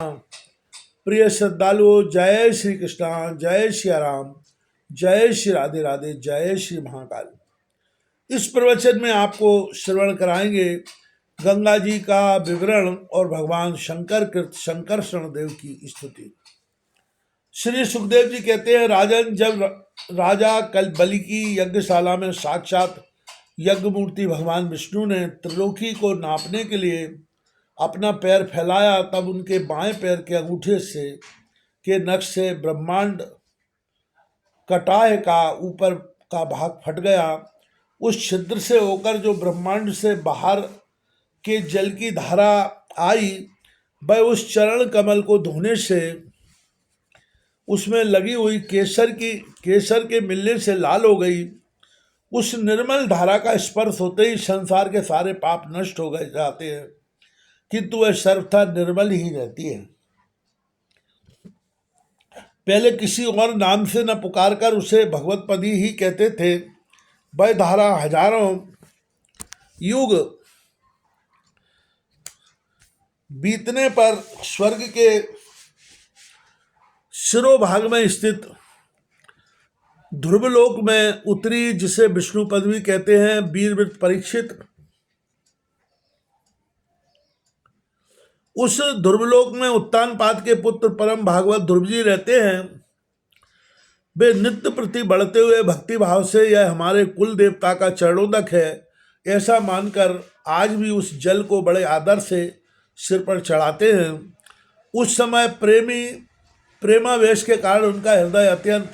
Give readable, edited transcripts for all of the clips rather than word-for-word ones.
प्रिय श्रद्धालुओं, जय श्री कृष्णा, जय श्री राम, जय श्री राधे राधे, जय श्री महाकाल। इस प्रवचन में आपको श्रवण कराएंगे गंगा जी का विवरण और भगवान शंकरषण देव की स्तुति। श्री सुखदेव जी कहते हैं, राजन, जब राजा बलि की यज्ञशाला में साक्षात यज्ञ मूर्ति भगवान विष्णु ने त्रिलोकी को नापने के लिए अपना पैर फैलाया, तब उनके बाएं पैर के अंगूठे से के नक्श से ब्रह्मांड कटाह का ऊपर का भाग फट गया। उस छिद्र से होकर जो ब्रह्मांड से बाहर के जल की धारा आई, वह उस चरण कमल को धोने से उसमें लगी हुई केसर के मिलने से लाल हो गई। उस निर्मल धारा का स्पर्श होते ही संसार के सारे पाप नष्ट हो गए जाते हैं, किंतु वह सर्वथा निर्मल ही रहती है। पहले किसी और नाम से न पुकार कर उसे भगवत पदी ही कहते थे। वह धारा हजारों युग बीतने पर स्वर्ग के शिरोभाग में स्थित ध्रुवलोक में उतरी, जिसे विष्णु पदवी कहते हैं। वीरवृत्त परीक्षित उस ध्रुवलोक में उत्तानपाद के पुत्र परम भागवत ध्रुव जी रहते हैं। वे नित्य प्रति बढ़ते हुए भक्ति भाव से यह हमारे कुल देवता का चरणोदक है ऐसा मानकर आज भी उस जल को बड़े आदर से सिर पर चढ़ाते हैं। उस समय प्रेमावेश के कारण उनका हृदय अत्यंत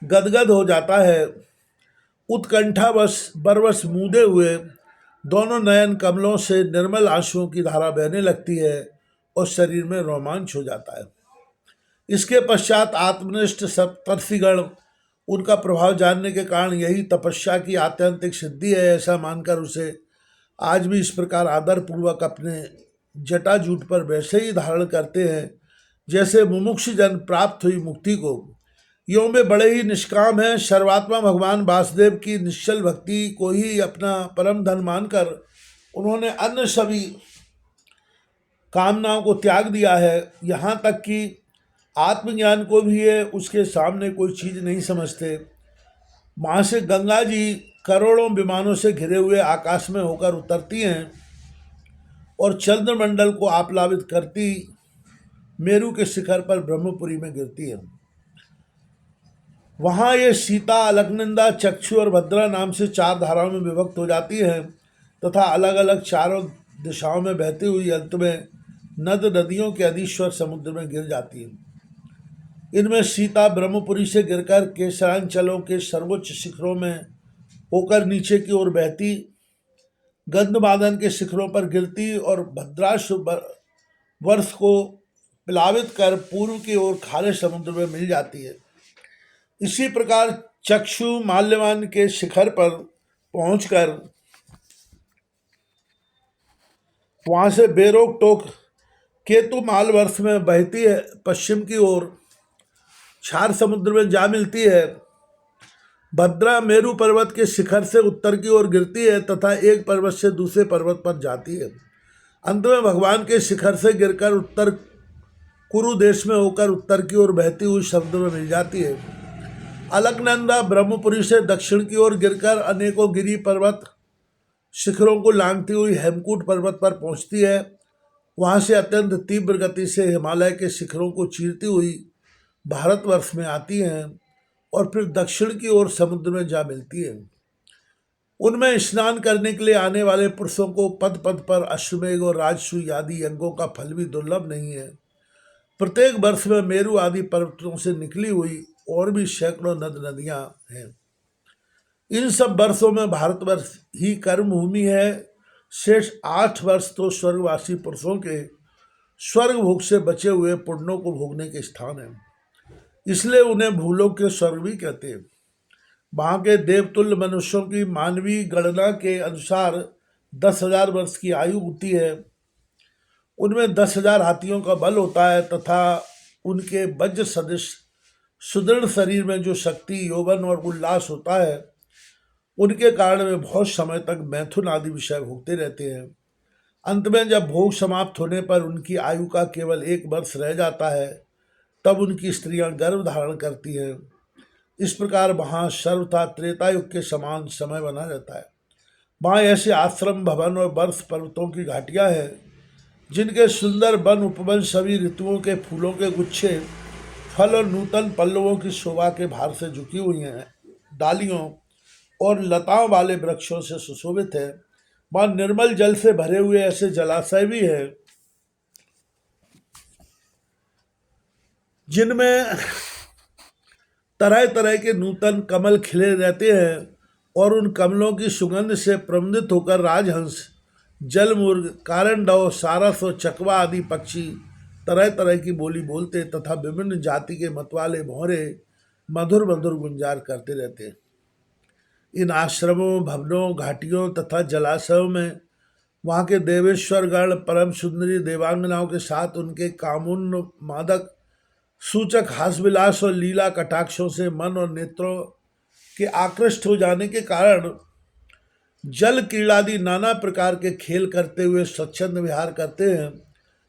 गदगद हो जाता है। उत्कंठावश बरवश मूंदे हुए दोनों नयन कमलों से निर्मल आंसुओं की धारा बहने लगती है और शरीर में रोमांच हो जाता है। इसके पश्चात आत्मनिष्ठ सप्तर्षिगण उनका प्रभाव जानने के कारण यही तपस्या की आत्यंतिक सिद्धि है ऐसा मानकर उसे आज भी इस प्रकार आदरपूर्वक अपने जटाजूट पर वैसे ही धारण करते हैं जैसे मुमुक्षु जन प्राप्त हुई मुक्ति को। यों में बड़े ही निष्काम हैं। सर्वात्मा भगवान वासुदेव की निश्चल भक्ति को ही अपना परम धन मानकर उन्होंने अन्य सभी कामनाओं को त्याग दिया है। यहाँ तक कि आत्मज्ञान को भी ये उसके सामने कोई चीज़ नहीं समझते। वहाँ से गंगा जी करोड़ों विमानों से घिरे हुए आकाश में होकर उतरती हैं और चंद्रमंडल को आप्लावित करती मेरु के शिखर पर ब्रह्मपुरी में गिरती है। वहाँ ये सीता, अलकनंदा, चक्षु और भद्रा नाम से 4 धाराओं में विभक्त हो जाती हैं तथा अलग अलग चारों दिशाओं में बहती हुई अंत में नदियों के अधीश्वर समुद्र में गिर जाती हैं। इनमें सीता ब्रह्मपुरी से गिरकर केसरांचलों के सर्वोच्च शिखरों में होकर नीचे की ओर बहती, गंधमादन के शिखरों पर गिरती और भद्राश वर्ष को प्लावित कर पूर्व की ओर खारे समुद्र में मिल जाती है। इसी प्रकार चक्षु माल्यवान के शिखर पर पहुंचकर वहां से बेरोक टोक केतु माल वर्ष में बहती है, पश्चिम की ओर क्षार समुद्र में जा मिलती है। भद्रा मेरु पर्वत के शिखर से उत्तर की ओर गिरती है तथा एक पर्वत से दूसरे पर्वत पर जाती है। अंत में भगवान के शिखर से गिरकर उत्तर कुरु देश में होकर उत्तर की ओर बहती हुई समुद्र में मिल जाती है। अलकनंदा ब्रह्मपुरी से दक्षिण की ओर गिरकर अनेकों गिरी पर्वत शिखरों को लांघती हुई हेमकूट पर्वत पर पहुंचती है। वहां से अत्यंत तीव्र गति से हिमालय के शिखरों को चीरती हुई भारतवर्ष में आती हैं और फिर दक्षिण की ओर समुद्र में जा मिलती है। उनमें स्नान करने के लिए आने वाले पुरुषों को पद पद पर अश्वमेघ और राजसूय आदि यज्ञों का फल भी दुर्लभ नहीं है। प्रत्येक वर्ष में मेरु आदि पर्वतों से निकली हुई और भी सैकड़ों नदियां हैं। इन सब वर्षों में भारतवर्ष ही कर्मभूमि है। शेष 8 वर्ष तो स्वर्गवासी पुरुषों के स्वर्ग भोग से बचे हुए पुण्यों को भोगने के स्थान है, इसलिए उन्हें भूलोक के स्वर्ग भी कहते हैं। वहाँ के देवतुल्य मनुष्यों की मानवीय गणना के अनुसार 10,000 वर्ष की आयु होती है। उनमें 10,000 हाथियों का बल होता है तथा उनके वज्र सदृश सुदृढ़ शरीर में जो शक्ति, यौवन और उल्लास होता है, उनके कारण वे बहुत समय तक मैथुन आदि विषय भोगते रहते हैं। अंत में जब भोग समाप्त होने पर उनकी आयु का केवल 1 वर्ष रह जाता है, तब उनकी स्त्रियां गर्भ धारण करती हैं। इस प्रकार वहाँ सर्वथा त्रेता युग के समान समय बना रहता है। वहाँ ऐसे आश्रम, भवन और बर्फ पर्वतों की घाटियाँ हैं जिनके सुंदर वन उपवन सभी ऋतुओं के फूलों के गुच्छे, फल और नूतन पल्लवों की शोभा के भार से झुकी हुई हैं, डालियों और लताओं वाले वृक्षों से सुशोभित है। वहाँ निर्मल जल से भरे हुए ऐसे जलाशय भी हैं जिनमें तरह तरह के नूतन कमल खिले रहते हैं और उन कमलों की सुगंध से प्रमुदित होकर राजहंस, जलमुर्ग, कारंडव, सारस और चकवा आदि पक्षी तरह तरह की बोली बोलते तथा विभिन्न जाति के मतवाले भौरे मधुर मधुर गुंजार करते रहते हैं। इन आश्रमों, भवनों, घाटियों तथा जलाशयों में वहाँ के देवेश्वर गण परम सुंदरी देवांगनाओं के साथ उनके कामुन्न मादक सूचक हास्यविलास और लीला कटाक्षों से मन और नेत्रों के आकृष्ट हो जाने के कारण जल क्रीड़ादि नाना प्रकार के खेल करते हुए स्वच्छंद विहार करते हैं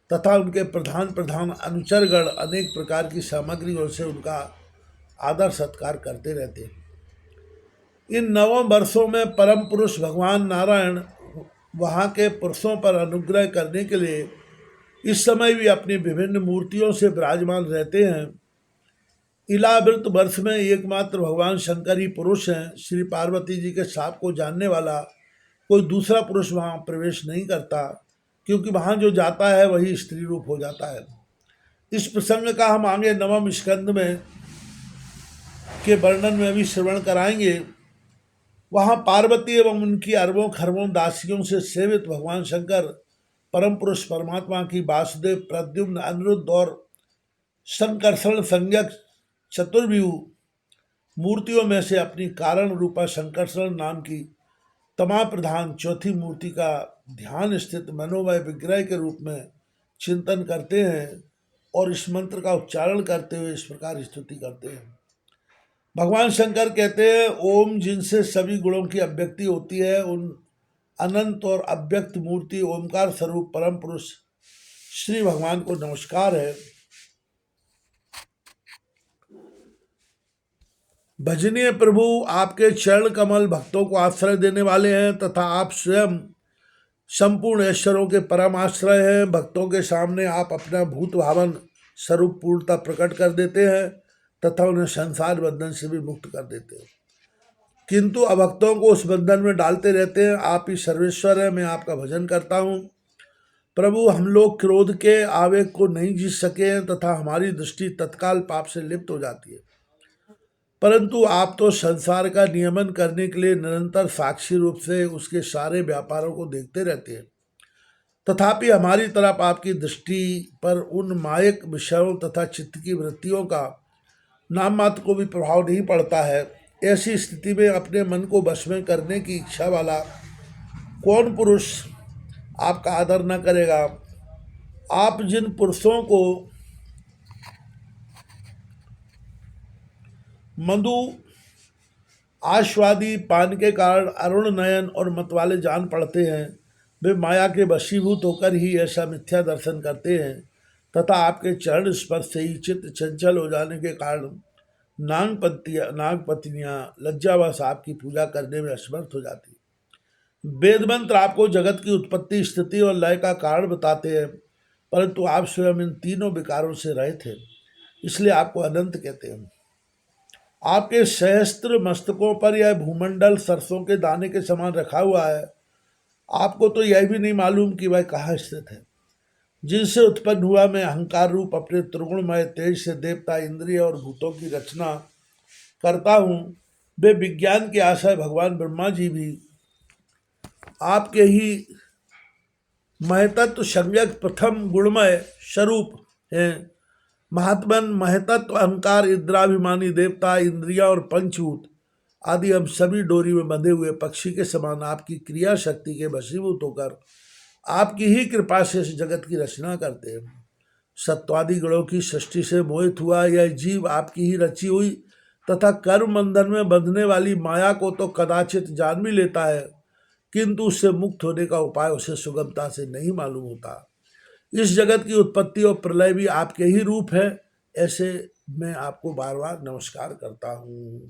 तथा उनके प्रधान प्रधान अनुचरगण अनेक प्रकार की सामग्रियों से उनका आदर सत्कार करते रहते हैं। इन 9 वर्षों में परम पुरुष भगवान नारायण वहाँ के पुरुषों पर अनुग्रह करने के लिए इस समय भी अपनी विभिन्न मूर्तियों से विराजमान रहते हैं। इलावृत वर्ष में एकमात्र भगवान शंकर ही पुरुष हैं। श्री पार्वती जी के शाप को जानने वाला कोई दूसरा पुरुष वहाँ प्रवेश नहीं करता, क्योंकि वहाँ जो जाता है वही स्त्री रूप हो जाता है। इस प्रसंग का हम आगे 9वें स्कंद में के वर्णन में भी श्रवण कराएंगे। वहाँ पार्वती एवं उनकी अरबों खरबों दासियों से सेवित भगवान शंकर परम पुरुष परमात्मा की वासुदेव, प्रद्युम्न, अनिरुद्ध और संकर्षण संज्ञक चतुर्व्यूह मूर्तियों में से अपनी कारण रूपा संकर्षण नाम की तमा प्रधान चौथी मूर्ति का ध्यान स्थित मनोमय विग्रह के रूप में चिंतन करते हैं और इस मंत्र का उच्चारण करते हुए इस प्रकार स्तुति करते हैं। भगवान शंकर कहते हैं, ओम जिनसे सभी गुणों की अभिव्यक्ति होती है, उन अनंत और अव्यक्त मूर्ति ओमकार स्वरूप परम पुरुष श्री भगवान को नमस्कार है। भजनीय प्रभु, आपके चरण कमल भक्तों को आश्रय देने वाले हैं तथा आप स्वयं संपूर्ण ऐश्वर्यों के परम आश्रय हैं। भक्तों के सामने आप अपना भूत भावन स्वरूप पूर्णता प्रकट कर देते हैं तथा उन्हें संसार बंधन से भी मुक्त कर देते हैं, किंतु अभक्तों को उस बंधन में डालते रहते हैं। आप ही सर्वेश्वर है, मैं आपका भजन करता हूँ। प्रभु, हम लोग क्रोध के आवेग को नहीं जीत सके हैं तथा हमारी दृष्टि तत्काल पाप से लिप्त हो जाती है, परंतु आप तो संसार का नियमन करने के लिए निरंतर साक्षी रूप से उसके सारे व्यापारों को देखते रहते हैं। तथापि हमारी तरफ आपकी दृष्टि पर उन मायक विषयों तथा चित्त की वृत्तियों का नाम मात्र को भी प्रभाव नहीं पड़ता है। ऐसी स्थिति में अपने मन को वश में करने की इच्छा वाला कौन पुरुष आपका आदर न करेगा। आप जिन पुरुषों को मधु आश्वादी पान के कारण अरुण नयन और मतवाले जान पड़ते हैं, वे माया के वशीभूत होकर ही ऐसा मिथ्या दर्शन करते हैं तथा आपके चरण स्पर्श से ही चित्त चंचल हो जाने के कारण नागपत्नियाँ लज्जावश आपकी पूजा करने में असमर्थ हो जाती। वेद मंत्र आपको जगत की उत्पत्ति, स्थिति और लय का कारण बताते हैं, परंतु आप स्वयं इन तीनों विकारों से रहित हैं, इसलिए आपको अनंत कहते हैं। आपके सहस्त्र मस्तकों पर यह भूमंडल सरसों के दाने के समान रखा हुआ है। आपको तो यह भी नहीं मालूम कि वह कहाँ स्थित है। जिनसे उत्पन्न हुआ मैं अहंकार रूप अपने त्रिगुणमय तेज से देवता, इंद्रिय और भूतों की रचना करता हूँ। वे विज्ञान के आशय भगवान ब्रह्मा जी भी आपके ही महतत्व संज्ञक प्रथम गुणमय स्वरूप हैं। महात्मन, महतत्व, अहंकार, इंद्राभिमानी देवता, इंद्रिया और पंचभूत आदि हम सभी डोरी में बंधे हुए पक्षी के समान आपकी क्रिया शक्ति के वशीभूत होकर आपकी ही कृपा से इस जगत की रचना करते हैं। सत्वादि गणों की सृष्टि से मोहित हुआ यह जीव आपकी ही रची हुई तथा कर्म बंधन में बंधने वाली माया को तो कदाचित जान भी लेता है, किंतु उससे मुक्त होने का उपाय उसे सुगमता से नहीं मालूम होता। इस जगत की उत्पत्ति और प्रलय भी आपके ही रूप है, ऐसे मैं आपको बार बार नमस्कार करता हूँ।